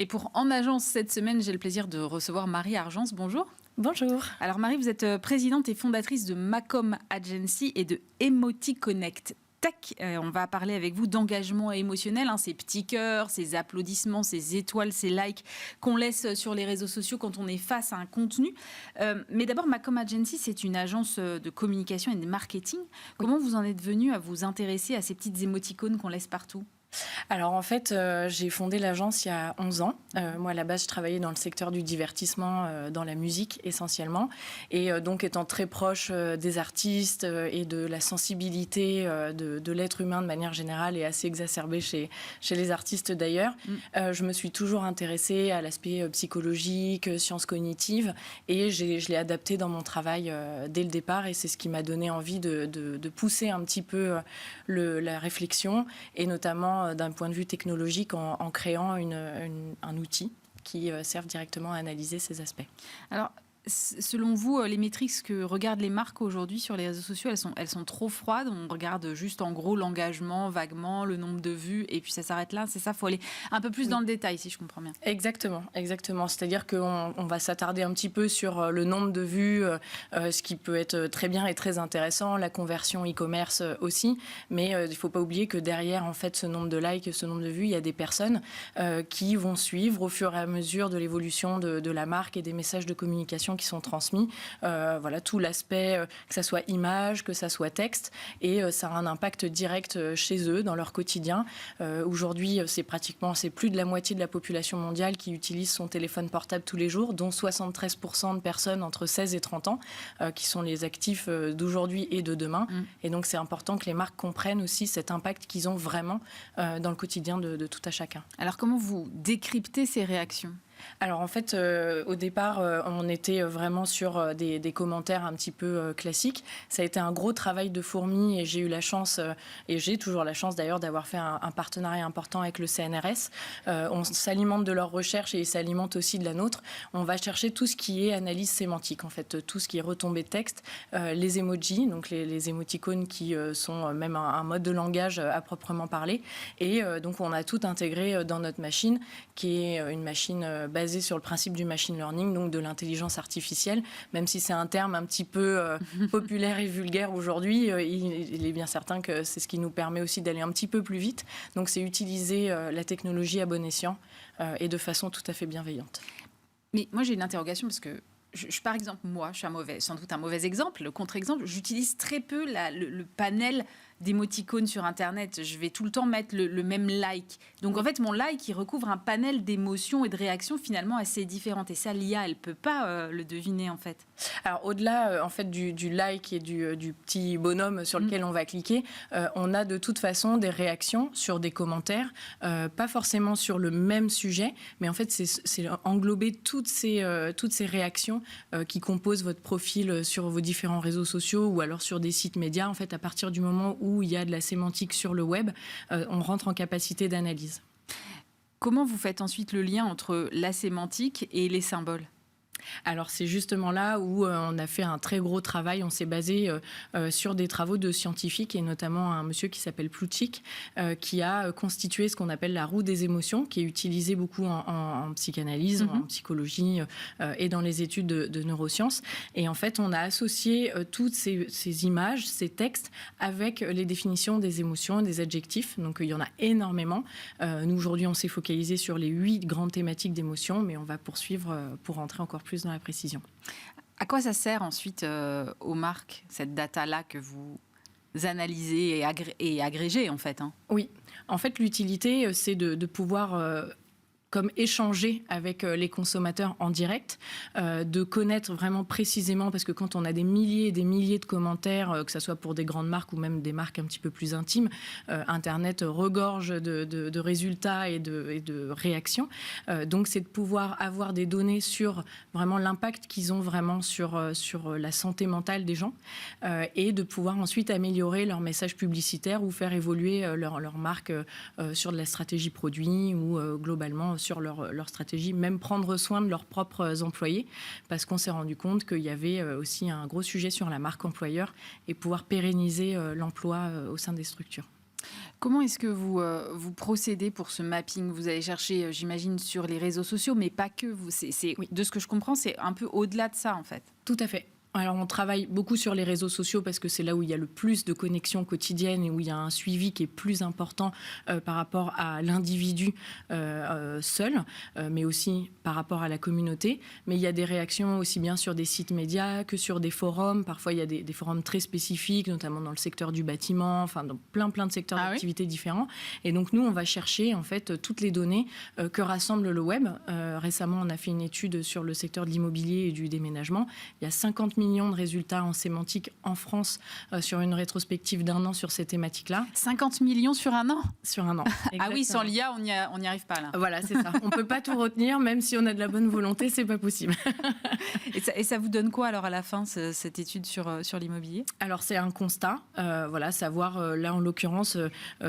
Et pour En Agence cette semaine, j'ai le plaisir de recevoir Marie Argence. Bonjour. Bonjour. Alors Marie, vous êtes présidente et fondatrice de Macom Agency et de EmotiConnect. Tac, on va parler avec vous d'engagement émotionnel, ces petits cœurs, ces applaudissements, ces étoiles, ces likes qu'on laisse sur les réseaux sociaux quand on est face à un contenu. Mais d'abord, Macom Agency, c'est une agence de communication et de marketing. Comment vous en êtes venu à vous intéresser à ces petites émoticônes qu'on laisse partout ? Alors en fait, j'ai fondé l'agence il y a 11 ans. Moi, à la base, je travaillais dans le secteur du divertissement, dans la musique essentiellement. Et donc, étant très proche des artistes et de la sensibilité de l'être humain de manière générale et assez exacerbée chez les artistes d'ailleurs, je me suis toujours intéressée à l'aspect psychologique, sciences cognitives. Et je l'ai adapté dans mon travail dès le départ. Et c'est ce qui m'a donné envie de pousser un petit peu la réflexion et notamment d'un point de vue technologique en créant un outil qui serve directement à analyser ces aspects. Alors, selon vous, les métriques que regardent les marques aujourd'hui sur les réseaux sociaux, elles sont trop froides. On regarde juste en gros l'engagement, vaguement, le nombre de vues, et puis ça s'arrête là. C'est ça, il faut aller un peu plus dans le détail, si je comprends bien. Exactement. C'est-à-dire qu'on va s'attarder un petit peu sur le nombre de vues, ce qui peut être très bien et très intéressant, la conversion e-commerce aussi. Mais il ne faut pas oublier que derrière, en fait, ce nombre de likes, ce nombre de vues, il y a des personnes qui vont suivre au fur et à mesure de l'évolution de la marque et des messages de communication qui sont transmis. Voilà, tout l'aspect, que ça soit image, que ça soit texte, et ça a un impact direct chez eux, dans leur quotidien. Aujourd'hui, c'est plus de la moitié de la population mondiale qui utilise son téléphone portable tous les jours, dont 73% de personnes entre 16 et 30 ans, qui sont les actifs d'aujourd'hui et de demain. Et donc, c'est important que les marques comprennent aussi cet impact qu'ils ont vraiment dans le quotidien de tout à chacun. Alors, comment vous décryptez ces réactions ? Alors en fait, au départ, on était vraiment sur des commentaires un petit peu classiques. Ça a été un gros travail de fourmi et j'ai eu la chance, et j'ai toujours la chance d'ailleurs d'avoir fait un partenariat important avec le CNRS. On s'alimente de leurs recherches et ils s'alimentent aussi de la nôtre. On va chercher tout ce qui est analyse sémantique, en fait, tout ce qui est retombée de texte, les emojis, donc les émoticônes qui sont même un mode de langage à proprement parler. Et donc on a tout intégré dans notre machine, qui est une machine basé sur le principe du machine learning, donc de l'intelligence artificielle. Même si c'est un terme un petit peu populaire et vulgaire aujourd'hui, il est bien certain que c'est ce qui nous permet aussi d'aller un petit peu plus vite. Donc c'est utiliser la technologie à bon escient et de façon tout à fait bienveillante. Mais moi j'ai une interrogation parce que par exemple, moi, je suis sans doute un mauvais exemple, le contre-exemple, j'utilise très peu le panel d'émoticônes sur Internet. Je vais tout le temps mettre le même like. Donc, en fait, mon like, il recouvre un panel d'émotions et de réactions finalement assez différentes. Et ça, l'IA, elle ne peut pas le deviner, en fait. Alors, au-delà, en fait, du like et du petit bonhomme sur lequel on va cliquer, on a de toute façon des réactions sur des commentaires, pas forcément sur le même sujet, mais en fait, c'est englober toutes ces réactions qui composent votre profil sur vos différents réseaux sociaux ou alors sur des sites médias. En fait, à partir du moment où il y a de la sémantique sur le web, on rentre en capacité d'analyse. Comment vous faites ensuite le lien entre la sémantique et les symboles ? Alors c'est justement là où on a fait un très gros travail. On s'est basé sur des travaux de scientifiques et notamment un monsieur qui s'appelle Plutchik qui a constitué ce qu'on appelle la roue des émotions, qui est utilisée beaucoup en psychanalyse, en psychologie et dans les études de neurosciences. Et en fait, on a associé toutes ces images, ces textes avec les définitions des émotions et des adjectifs. Donc il y en a énormément. Nous aujourd'hui, on s'est focalisé sur les 8 grandes thématiques d'émotions, mais on va poursuivre pour rentrer encore plus dans la précision. À quoi ça sert ensuite aux marques, cette data-là que vous analysez et agrégez en fait, Oui, en fait l'utilité c'est de pouvoir comme échanger avec les consommateurs en direct, de connaître vraiment précisément, parce que quand on a des milliers et des milliers de commentaires, que ce soit pour des grandes marques ou même des marques un petit peu plus intimes, Internet regorge de résultats et de réactions. Donc c'est de pouvoir avoir des données sur vraiment l'impact qu'ils ont vraiment sur la santé mentale des gens et de pouvoir ensuite améliorer leur message publicitaire ou faire évoluer leur marque sur de la stratégie produit ou globalement sur leur stratégie, même prendre soin de leurs propres employés, parce qu'on s'est rendu compte qu'il y avait aussi un gros sujet sur la marque employeur et pouvoir pérenniser l'emploi au sein des structures. Comment est-ce que vous procédez pour ce mapping? Vous allez chercher, j'imagine, sur les réseaux sociaux, mais pas que. Oui. De ce que je comprends, c'est un peu au-delà de ça, en fait. Tout à fait. Alors, on travaille beaucoup sur les réseaux sociaux parce que c'est là où il y a le plus de connexions quotidiennes et où il y a un suivi qui est plus important par rapport à l'individu seul, mais aussi par rapport à la communauté. Mais il y a des réactions aussi bien sur des sites médias que sur des forums. Parfois, il y a des forums très spécifiques, notamment dans le secteur du bâtiment, enfin, dans plein de secteurs d'activités différents. Et donc, nous, on va chercher en fait toutes les données que rassemble le web. Récemment, on a fait une étude sur le secteur de l'immobilier et du déménagement. Il y a 50 millions de résultats en sémantique en France sur une rétrospective d'1 an sur ces thématiques-là. 50 millions sur un an? Sur un an. Ah oui, sans l'IA, on n'y arrive pas là. Voilà, c'est ça. On ne peut pas tout retenir, même si on a de la bonne volonté, c'est pas possible. Et ça vous donne quoi alors à la fin, cette étude sur l'immobilier? Alors c'est un constat, savoir, là en l'occurrence,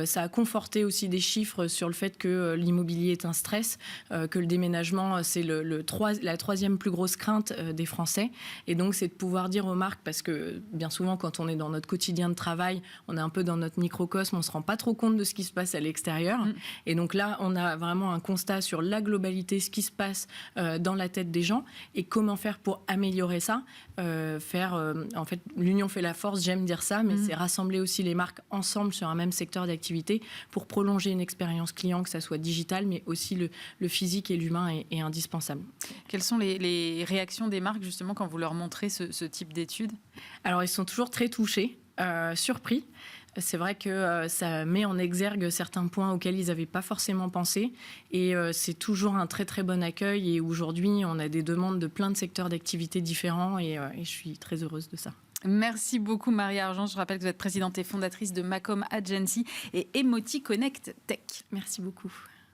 ça a conforté aussi des chiffres sur le fait que l'immobilier est un stress, que le déménagement, c'est la troisième plus grosse crainte des Français. Et donc c'est de pouvoir dire aux marques, parce que bien souvent quand on est dans notre quotidien de travail, on est un peu dans notre microcosme, on ne se rend pas trop compte de ce qui se passe à l'extérieur. Et donc là, on a vraiment un constat sur la globalité, ce qui se passe dans la tête des gens et comment faire pour améliorer ça. En fait, l'union fait la force, j'aime dire ça, mais c'est rassembler aussi les marques ensemble sur un même secteur d'activité pour prolonger une expérience client, que ça soit digital, mais aussi le physique et l'humain est indispensable. Quelles sont les réactions des marques justement quand vous leur montrez ce type d'études? Alors, ils sont toujours très touchés, surpris. C'est vrai que ça met en exergue certains points auxquels ils n'avaient pas forcément pensé. Et c'est toujours un très, très bon accueil. Et aujourd'hui, on a des demandes de plein de secteurs d'activité différents. Et je suis très heureuse de ça. Merci beaucoup, Maria Argent. Je rappelle que vous êtes présidente et fondatrice de Macom Agency et Emoticonnect Tech. Merci beaucoup.